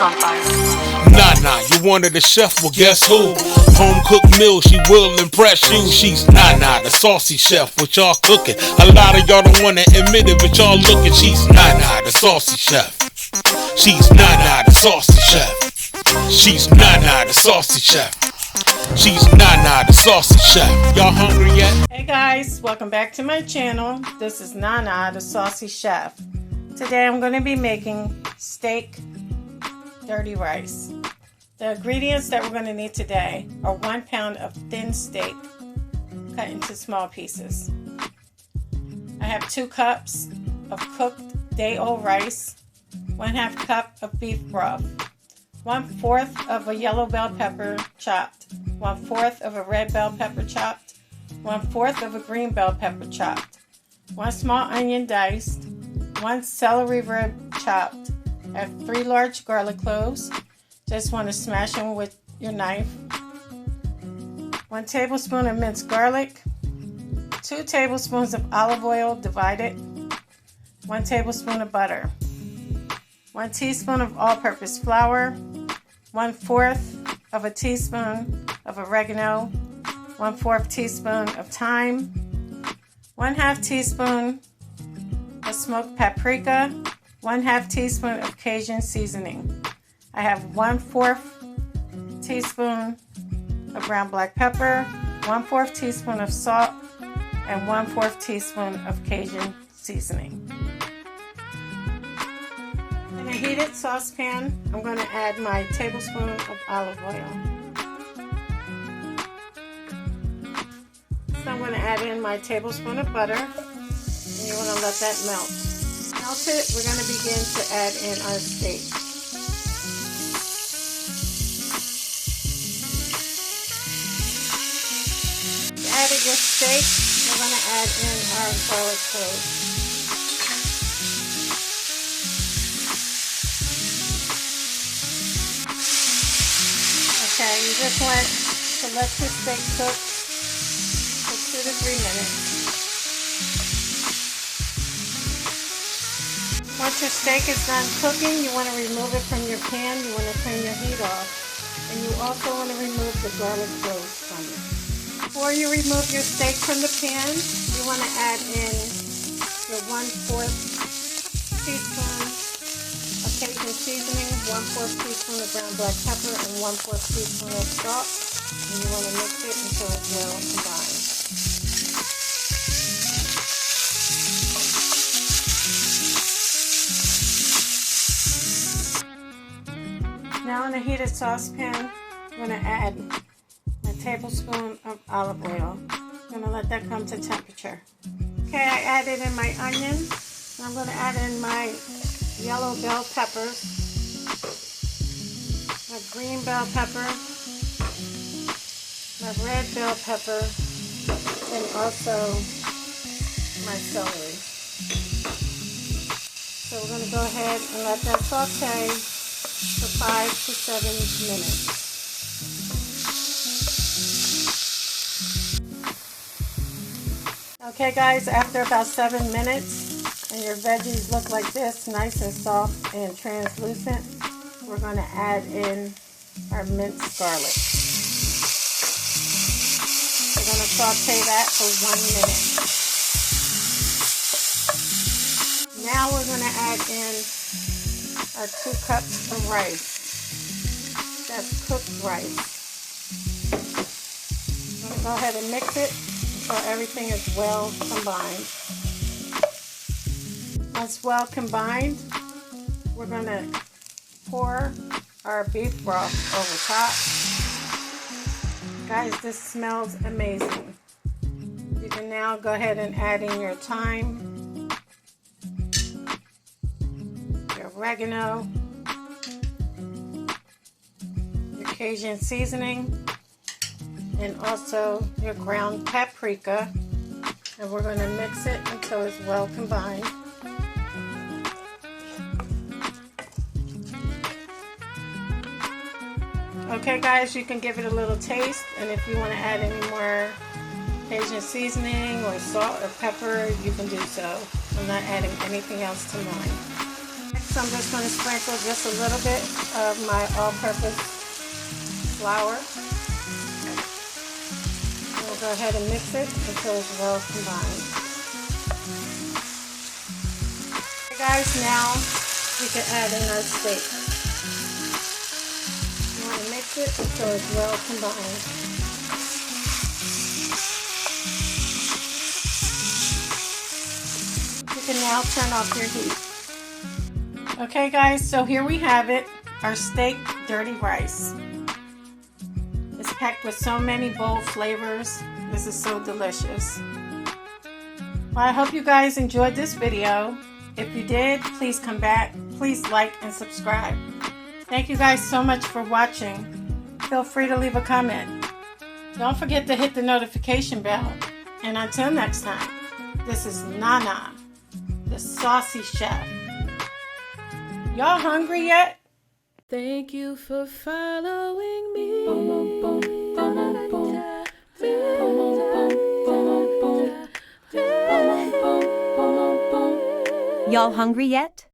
on fire. Nana, you wanted a chef, well guess who? Home cooked meal, she will impress you. She's Nana, the saucy chef, what y'all cooking. A lot of y'all don't wanna admit it, but y'all looking. She's Nana, the saucy chef. She's Nana, the saucy chef. She's Nana, the saucy chef. She's Nana, the saucy chef. Y'all hungry yet? Hey guys, welcome back to my channel. This is Nana, the saucy chef. Today I'm going to be making steak dirty rice. The ingredients that we're going to need today are 1 pound of thin steak cut into small pieces. I have 2 cups of cooked day-old rice, 1/2 cup of beef broth, 1/4 of a yellow bell pepper chopped, 1/4 of a red bell pepper chopped, 1/4 of a green bell pepper chopped, 1 small onion diced, 1 celery rib chopped. I have 3 large garlic cloves. Just want to smash them with your knife. 1 tablespoon of minced garlic, 2 tablespoons of olive oil divided, 1 tablespoon of butter, 1 teaspoon of all-purpose flour, 1/4 of a teaspoon of oregano, 1/4 teaspoon of thyme, 1/2 teaspoon of smoked paprika, 1/2 teaspoon of Cajun seasoning. I have 1/4 teaspoon of ground black pepper, 1/4 teaspoon of salt, and 1/4 teaspoon of Cajun seasoning. In a heated saucepan, I'm going to add my tablespoon of olive oil. So I'm going to add in my tablespoon of butter, and you want to let that melt. Melted, we're going to begin to add in our steak. Added your steak, we're going to add in our garlic cloves. Okay, you just want to let your steak cook for 2 to 3 minutes. Once your steak is done cooking, you want to remove it from your pan. You want to turn your heat off. And you also want to remove the garlic cloves from it. Before you remove your steak from the pan, you want to add in your 1/4 teaspoon of Cajun seasoning, 1/4 teaspoon of ground black pepper, and 1/4 teaspoon of salt. And you want to mix it until it's well combined. Now in a heated saucepan, I'm going to add a tablespoon of olive oil. I'm going to let that come to temperature. Okay, I added in my onion. I'm going to add in my yellow bell peppers, my green bell pepper, my red bell pepper, and also my celery. So we're going to go ahead and let that saute for 5 to 7 minutes. Okay guys, after about 7 minutes and your veggies look like this, nice and soft and translucent, we're going to add in our minced garlic. We're going to saute that for 1 minute. Now we're going to add in our 2 cups of rice. That's cooked rice. I'm going to go ahead and mix it so everything is well combined. Once well combined, we're going to pour our beef broth over top. Guys, this smells amazing. You can now go ahead and add in your thyme, your oregano, your Cajun seasoning, and also your ground paprika, and we're going to mix it until it's well combined. Okay guys, you can give it a little taste, and if you want to add any more Cajun seasoning or salt or pepper, you can do so. I'm not adding anything else to mine. Next So I'm just going to sprinkle just a little bit of my all-purpose flour. And we'll go ahead and mix it until it's well combined. Okay guys, now we can add in our steak. You want to mix it until it's well combined. You can now turn off your heat. Okay guys, so here we have it, our steak dirty rice. It's packed with so many bold flavors. This is so delicious. Well, I hope you guys enjoyed this video. If you did, please come back. Please like and subscribe. Thank you guys so much for watching. Feel free to leave a comment. Don't forget to hit the notification bell. And until next time, this is Nana, the Saucy Chef. Y'all hungry yet? Thank you for following me. Y'all hungry yet?